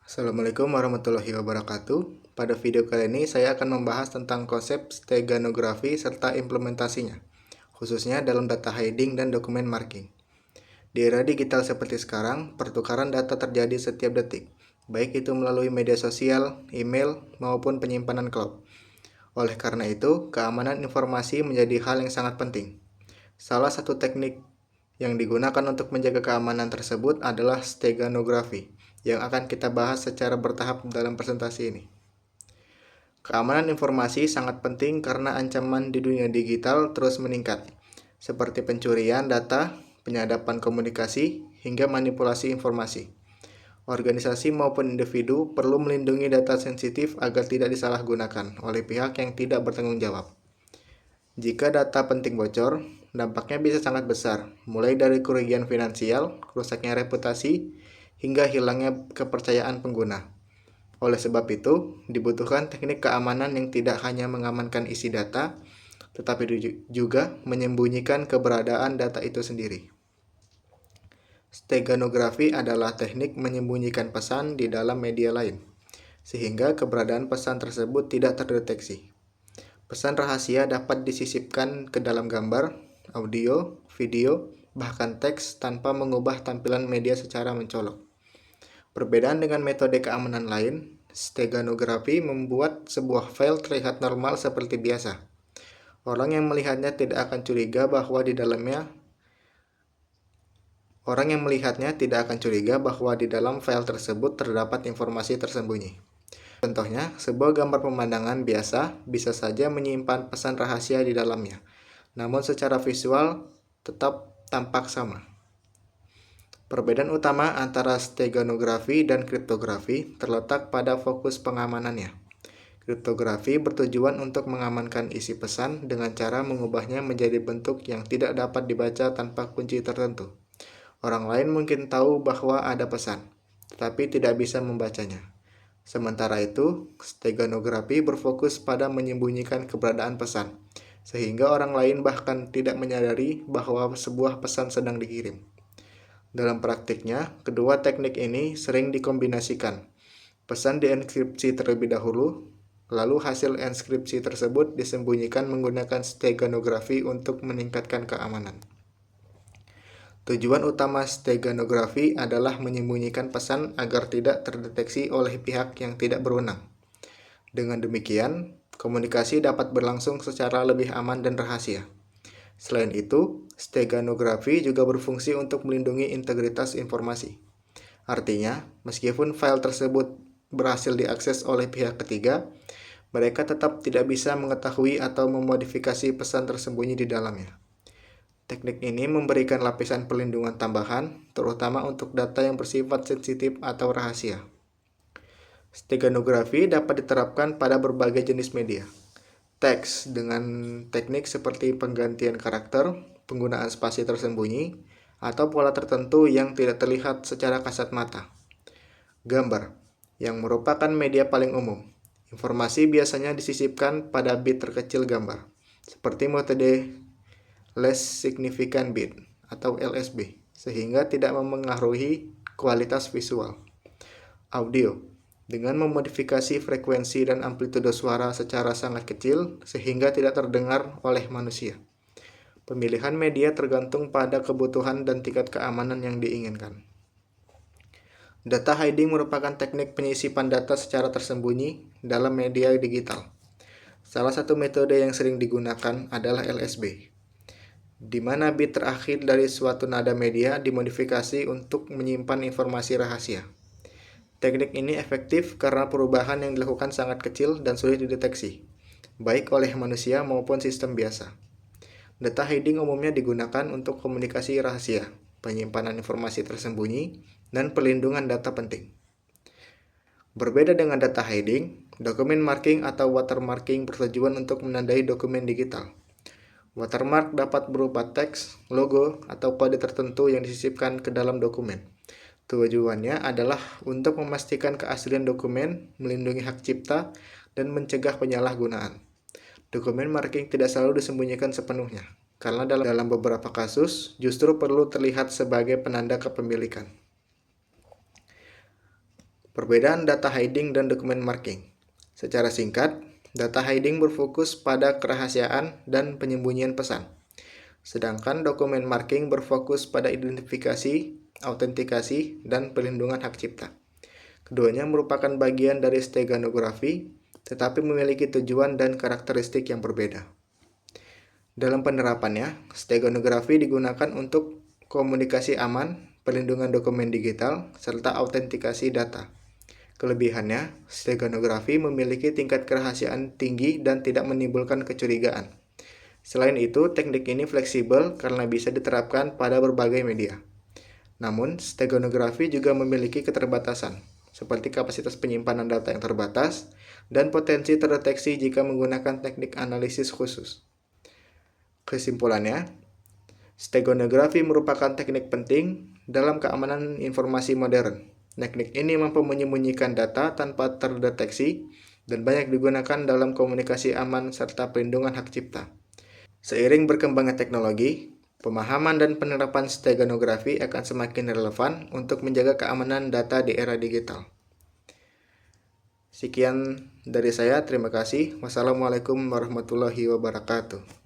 Assalamualaikum warahmatullahi wabarakatuh. Pada video kali ini saya akan membahas tentang konsep steganografi serta implementasinya, khususnya dalam data hiding dan dokumen marking. Di era digital seperti sekarang, pertukaran data terjadi setiap detik, baik itu melalui media sosial, email, maupun penyimpanan cloud. Oleh karena itu, keamanan informasi menjadi hal yang sangat penting. Salah satu teknik yang digunakan untuk menjaga keamanan tersebut adalah steganografi, yang akan kita bahas secara bertahap dalam presentasi ini. Keamanan informasi sangat penting karena ancaman di dunia digital terus meningkat, seperti pencurian data, penyadapan komunikasi, hingga manipulasi informasi. Organisasi maupun individu perlu melindungi data sensitif agar tidak disalahgunakan oleh pihak yang tidak bertanggung jawab. Jika data penting bocor, dampaknya bisa sangat besar, mulai dari kerugian finansial, rusaknya reputasi, hingga hilangnya kepercayaan pengguna. Oleh sebab itu, dibutuhkan teknik keamanan yang tidak hanya mengamankan isi data, tetapi juga menyembunyikan keberadaan data itu sendiri. Steganografi adalah teknik menyembunyikan pesan di dalam media lain, sehingga keberadaan pesan tersebut tidak terdeteksi. Pesan rahasia dapat disisipkan ke dalam gambar, audio, video, bahkan teks tanpa mengubah tampilan media secara mencolok. Perbedaan dengan metode keamanan lain, steganografi membuat sebuah file terlihat normal seperti biasa. Orang yang melihatnya tidak akan curiga bahwa di dalam file tersebut terdapat informasi tersembunyi. Contohnya, sebuah gambar pemandangan biasa bisa saja menyimpan pesan rahasia di dalamnya, namun secara visual tetap tampak sama. Perbedaan utama antara steganografi dan kriptografi terletak pada fokus pengamanannya. Kriptografi bertujuan untuk mengamankan isi pesan dengan cara mengubahnya menjadi bentuk yang tidak dapat dibaca tanpa kunci tertentu. Orang lain mungkin tahu bahwa ada pesan, tetapi tidak bisa membacanya. Sementara itu, steganografi berfokus pada menyembunyikan keberadaan pesan, sehingga orang lain bahkan tidak menyadari bahwa sebuah pesan sedang dikirim. Dalam praktiknya, kedua teknik ini sering dikombinasikan. Pesan dienkripsi terlebih dahulu, lalu hasil enskripsi tersebut disembunyikan menggunakan steganografi untuk meningkatkan keamanan. Tujuan utama steganografi adalah menyembunyikan pesan agar tidak terdeteksi oleh pihak yang tidak berwenang. Dengan demikian, komunikasi dapat berlangsung secara lebih aman dan rahasia. Selain itu, steganografi juga berfungsi untuk melindungi integritas informasi. Artinya, meskipun file tersebut berhasil diakses oleh pihak ketiga, mereka tetap tidak bisa mengetahui atau memodifikasi pesan tersembunyi di dalamnya. Teknik ini memberikan lapisan perlindungan tambahan, terutama untuk data yang bersifat sensitif atau rahasia. Steganografi dapat diterapkan pada berbagai jenis media. Teks dengan teknik seperti penggantian karakter, penggunaan spasi tersembunyi, atau pola tertentu yang tidak terlihat secara kasat mata. Gambar, yang merupakan media paling umum. Informasi biasanya disisipkan pada bit terkecil gambar, seperti metode Less Significant Bit atau LSB, sehingga tidak memengaruhi kualitas visual. Audio, dengan memodifikasi frekuensi dan amplitude suara secara sangat kecil sehingga tidak terdengar oleh manusia. Pemilihan media tergantung pada kebutuhan dan tingkat keamanan yang diinginkan. Data hiding merupakan teknik penyisipan data secara tersembunyi dalam media digital. Salah satu metode yang sering digunakan adalah LSB, di mana bit terakhir dari suatu nada media dimodifikasi untuk menyimpan informasi rahasia. Teknik ini efektif karena perubahan yang dilakukan sangat kecil dan sulit dideteksi, baik oleh manusia maupun sistem biasa. Data hiding umumnya digunakan untuk komunikasi rahasia, penyimpanan informasi tersembunyi, dan perlindungan data penting. Berbeda dengan data hiding, dokumen marking atau watermarking bertujuan untuk menandai dokumen digital. Watermark dapat berupa teks, logo, atau kode tertentu yang disisipkan ke dalam dokumen. Tujuannya adalah untuk memastikan keaslian dokumen, melindungi hak cipta, dan mencegah penyalahgunaan. Dokumen marking tidak selalu disembunyikan sepenuhnya, karena dalam beberapa kasus justru perlu terlihat sebagai penanda kepemilikan. Perbedaan data hiding dan dokumen marking. Secara singkat, data hiding berfokus pada kerahasiaan dan penyembunyian pesan. Sedangkan dokumen marking berfokus pada identifikasi, autentikasi, dan pelindungan hak cipta. Keduanya merupakan bagian dari steganografi, tetapi memiliki tujuan dan karakteristik yang berbeda. Dalam penerapannya, steganografi digunakan untuk komunikasi aman, perlindungan dokumen digital, serta autentikasi data. Kelebihannya, steganografi memiliki tingkat kerahasiaan tinggi dan tidak menimbulkan kecurigaan. Selain itu, teknik ini fleksibel karena bisa diterapkan pada berbagai media. Namun, steganografi juga memiliki keterbatasan, seperti kapasitas penyimpanan data yang terbatas dan potensi terdeteksi jika menggunakan teknik analisis khusus. Kesimpulannya, steganografi merupakan teknik penting dalam keamanan informasi modern. Teknik ini mampu menyembunyikan data tanpa terdeteksi dan banyak digunakan dalam komunikasi aman serta perlindungan hak cipta. Seiring berkembangnya teknologi, pemahaman dan penerapan steganografi akan semakin relevan untuk menjaga keamanan data di era digital. Sekian dari saya, terima kasih. Wassalamualaikum warahmatullahi wabarakatuh.